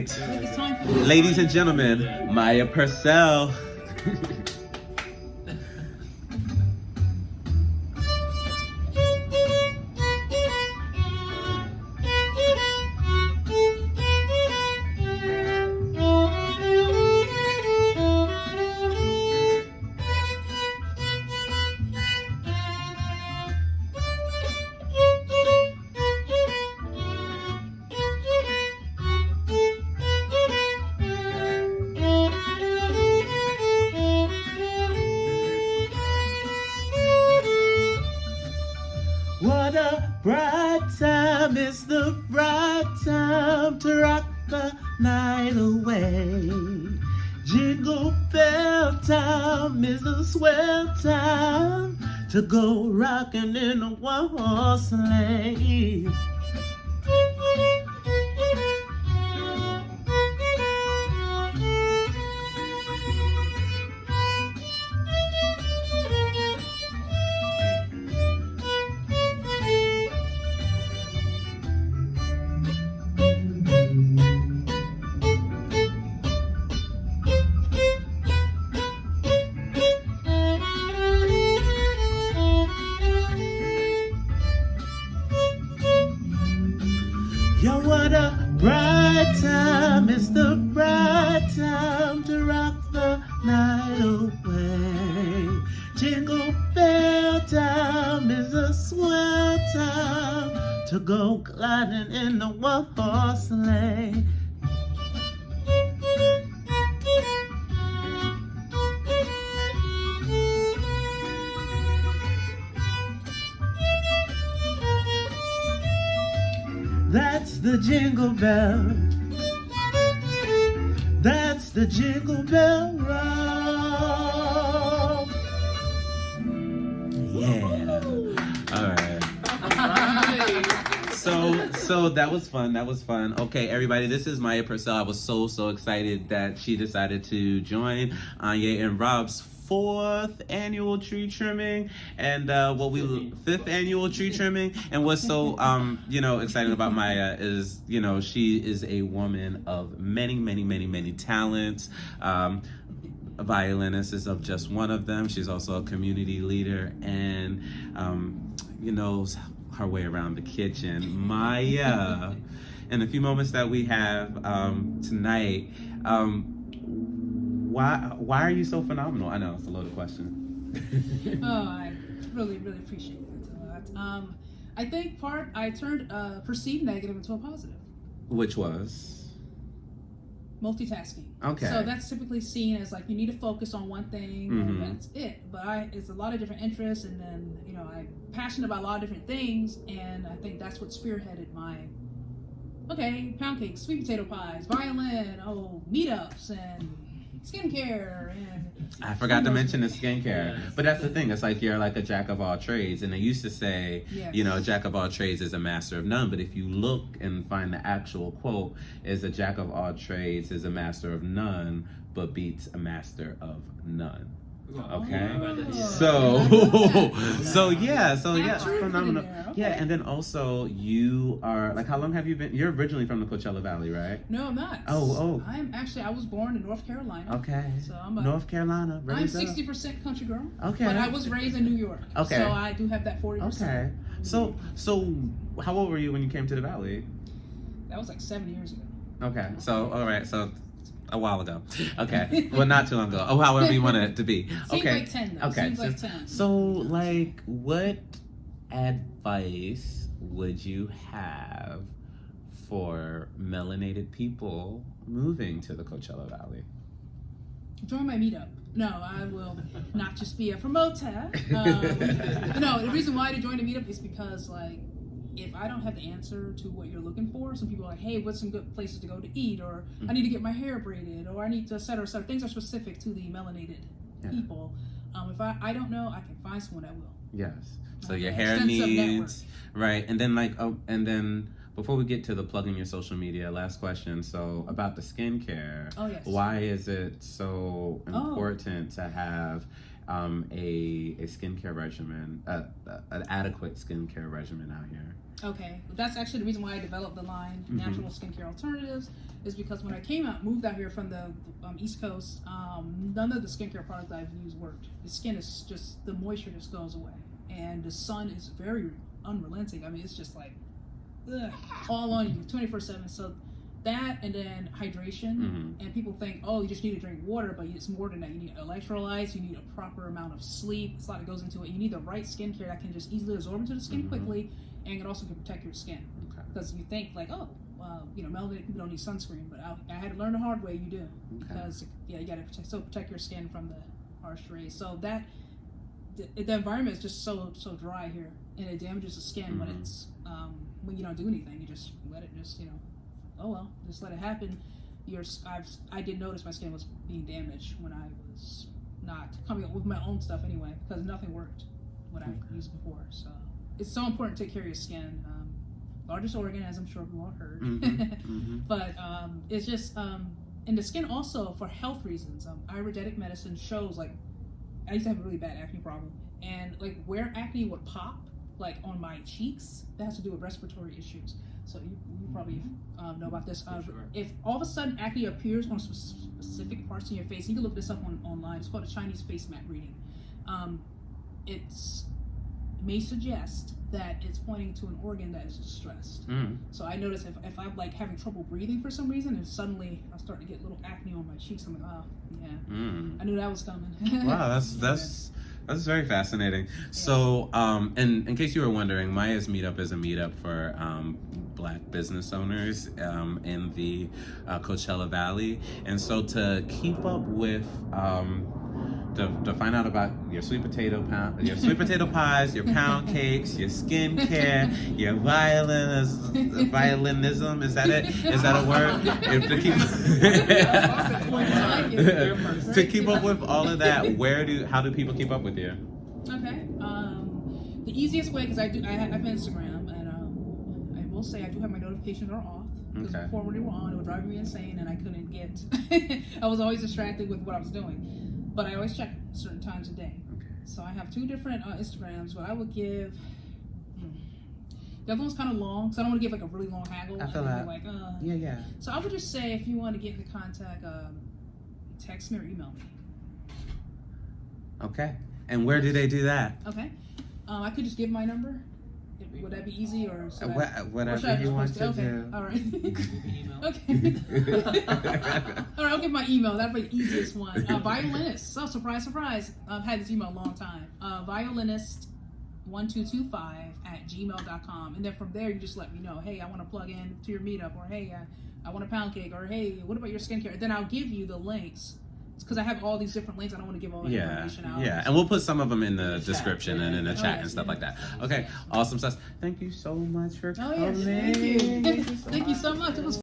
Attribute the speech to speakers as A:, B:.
A: It's time for
B: Ladies and gentlemen, Maya Purcell. What a bright time, it's the bright time to rock the night away. Jingle bell time is a swell time to go rockin' in a one-horse sleigh. Yo, what a bright time, it's the bright time to rock the night away. Jingle bell time is a swell time to go gliding in the one-horse sleigh. That's the jingle bell. That's the jingle bell rock. Yeah. All right. So that was fun. That was fun. Okay, everybody, this is Maya Purcell. I was so excited that she decided to join Anye and Rob's fourth annual tree trimming and fifth annual tree trimming. And what's so exciting about Maya is she is a woman of many talents. A violinist is of just one of them. She's also a community leader and knows her way around the kitchen. Maya, in the few moments that we have tonight, why are you so phenomenal? I know it's a loaded question.
A: I really appreciate that. I think I turned perceived negative into a positive.
B: Which was?
A: Multitasking.
B: Okay.
A: So that's typically seen as like you need to focus on one thing and that's it. But it's a lot of different interests, and then I'm passionate about a lot of different things, and I think that's what spearheaded my pound cakes, sweet potato pies, violin, meetups, and skincare, and
B: I forgot to mention the skincare. Yes. But that's the thing. It's like you're like a jack of all trades. And they used to say,
A: yes,
B: a jack of all trades is a master of none. But if you look and find the actual quote, is a jack of all trades is a master of none, but beats a master of none. Okay, so yeah, phenomenal.
A: Okay.
B: Yeah, and then also you are how long have you been? You're originally from the Coachella Valley, right?
A: No, I'm not.
B: Oh.
A: I was born in North Carolina.
B: Okay.
A: So I'm
B: North Carolina.
A: I'm 60% country girl.
B: Okay.
A: But I was raised in New York.
B: Okay.
A: So I do have that 40%.
B: Okay. So how old were you when you came to the Valley?
A: That was like 7 years ago.
B: Okay. So all right. So a while ago. Okay. Well, not too long ago. Oh, however you want it to be.
A: Seems
B: Okay.
A: like 10 though.
B: Okay.
A: Seems like 10.
B: So what advice would you have for melanated people moving to the Coachella Valley?
A: Join my meetup. No, I will not just be a promoter. No, the reason why to join a meetup is because if I don't have the answer to what you're looking for, some people are like, hey, what's some good places to go to eat? Or I need to get my hair braided, or I need to et cetera. Things are specific to the melanated people. If I don't know, I can find someone that will.
B: Yes. So your hair needs, right? And then before we get to the plugging your social media, last question. So about the skincare.
A: Oh, yes.
B: Why is it so important to have a skincare regimen, an adequate skincare regimen out here?
A: Okay, that's actually the reason why I developed the line Natural Skincare Alternatives, is because when I moved out here from the East Coast, none of the skincare products I've used worked. The skin is just, the moisture just goes away, and the sun is very unrelenting. I mean, it's just like, ugh, all on you, 24/7. So that, and then hydration, and people think, oh, you just need to drink water, but it's more than that. You need electrolytes, you need a proper amount of sleep. It's a lot that goes into it. You need the right skincare that can just easily absorb into the skin quickly, and it also can protect your skin. Because you think like, oh, you know, melanated people don't need sunscreen, but I had to learn the hard way. You do, because you got to protect your skin from the harsh rays. So that the environment is just so dry here, and it damages the skin when it's when you don't do anything. You just let it just, you know, oh well, just let it happen. I did notice my skin was being damaged when I was not coming up with my own stuff anyway, because nothing worked what I used before. So it's so important to take care of your skin. Largest organ, as I'm sure you all heard. But it's just, and the skin also, for health reasons, Ayurvedic medicine shows, like, I used to have a really bad acne problem, and like where acne would pop, like on my cheeks, that has to do with respiratory issues. So you probably know about this. If all of a sudden acne appears on specific parts of your face, you can look this up online. It's called a Chinese face mat reading. It may suggest that it's pointing to an organ that is stressed. So I notice if I'm like having trouble breathing for some reason, and suddenly I start to get little acne on my cheeks, I'm like, oh yeah, I knew that was coming.
B: Wow, that's very fascinating. So, in case you were wondering, Maya's meetup is a meetup for Black business owners in the Coachella Valley, and so to keep up with to find out about your sweet potato pies, your pound cakes, your skincare, your violinism. Is that it? Is that a word? To keep up with all of that, how do people keep up with you?
A: Okay. The easiest way, because I have Instagram, and I will say I do have my notifications are off. Because before when they were on, it was driving me insane, and I couldn't get. I was always distracted with what I was doing. But I always check certain times a day. So I have 2 different Instagrams, but I would give. The other one's kind of long, so I don't want to give like a really long haggle.
B: I feel that.
A: Like,
B: yeah.
A: So I would just say, if you want to get into contact, text me or email me.
B: Okay. And where do they do that?
A: Okay. I could just give my number. Would that be easy, or
B: whatever you want to do?
A: All right. Okay. All right, I'll give my email. That'll be the easiest one. Violinist. So surprise. I've had this email a long time. Violinist1225@gmail.com, and then from there you just let me know. Hey, I want to plug in to your meetup, or hey, I want a pound cake, or hey, what about your skincare? And then I'll give you the links. Because I have all these different links, I don't want to give all the information out.
B: Yeah, and we'll put some of them in the description and in the chat and stuff like that. Okay, awesome stuff. Thank you so much for coming.
A: Thank you. Thank you so much. It was